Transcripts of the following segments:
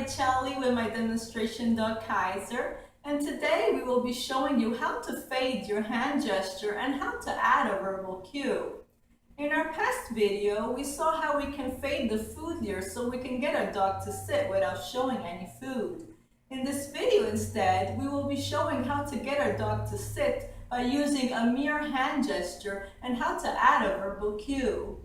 Charlie with my demonstration dog Kaiser, and today we will be showing you how to fade your hand gesture and how to add a verbal cue. In our past video, we saw how we can fade the food lure so we can get our dog to sit without showing any food. In this video instead, we will be showing how to get our dog to sit by using a mere hand gesture and how to add a verbal cue.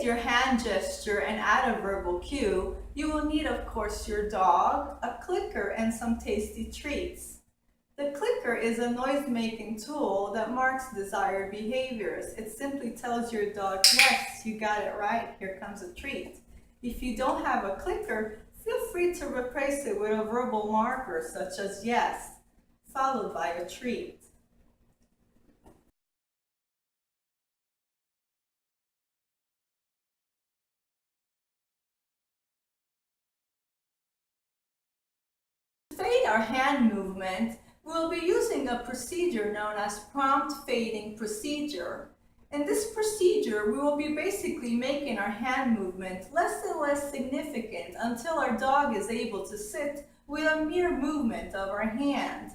Your hand gesture and add a verbal cue, you will need, of course, your dog, a clicker, and some tasty treats. The clicker is a noise-making tool that marks desired behaviors. It simply tells your dog, yes, you got it right, here comes a treat. If you don't have a clicker, feel free to replace it with a verbal marker such as yes, followed by a treat. To fade our hand movement, we will be using a procedure known as prompt fading procedure. In this procedure, we will be basically making our hand movement less and less significant until our dog is able to sit with a mere movement of our hand.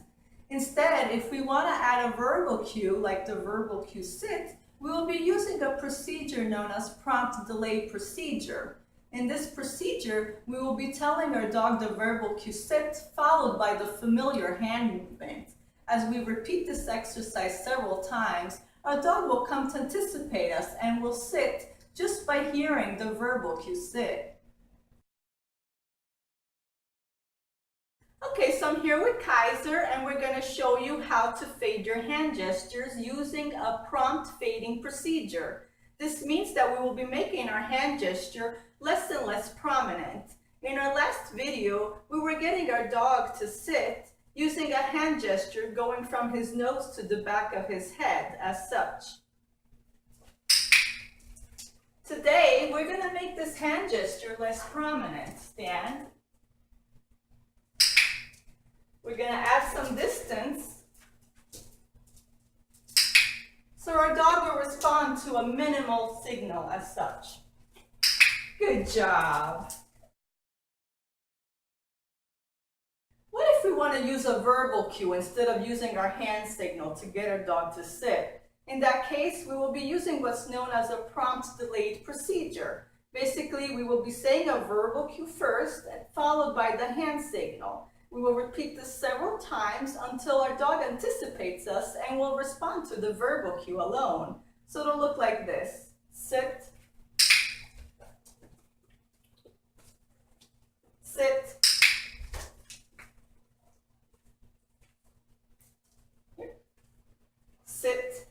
Instead, if we want to add a verbal cue, like the verbal cue sit, we will be using a procedure known as prompt delay procedure. In this procedure, we will be telling our dog the verbal cue sit, followed by the familiar hand movement. As we repeat this exercise several times, our dog will come to anticipate us and will sit just by hearing the verbal cue sit. Okay, so I'm here with Kaiser and we're going to show you how to fade your hand gestures using a prompt fading procedure. This means that we will be making our hand gesture less and less prominent. In our last video, we were getting our dog to sit using a hand gesture going from his nose to the back of his head as such. Today, we're going to make this hand gesture less prominent. Stand. We're going to add some distance, so our dog will respond to a minimal signal as such. Good job. What if we want to use a verbal cue instead of using our hand signal to get our dog to sit? In that case, we will be using what's known as a prompt delayed procedure. Basically, we will be saying a verbal cue first, followed by the hand signal. We will repeat this several times until our dog anticipates us and will respond to the verbal cue alone. So it'll look like this. Sit. Sit. Here. Sit.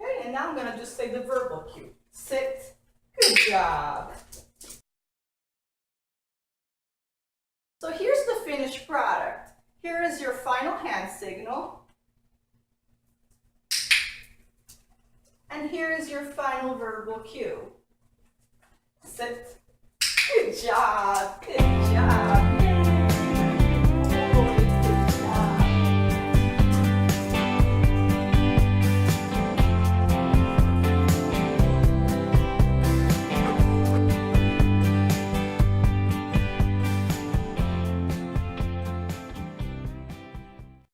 Okay, and now I'm going to just say the verbal cue. Sit. Good job. So here's the finished product. Here is your final hand signal. And here is your final verbal cue. Sit. Good job. Good job.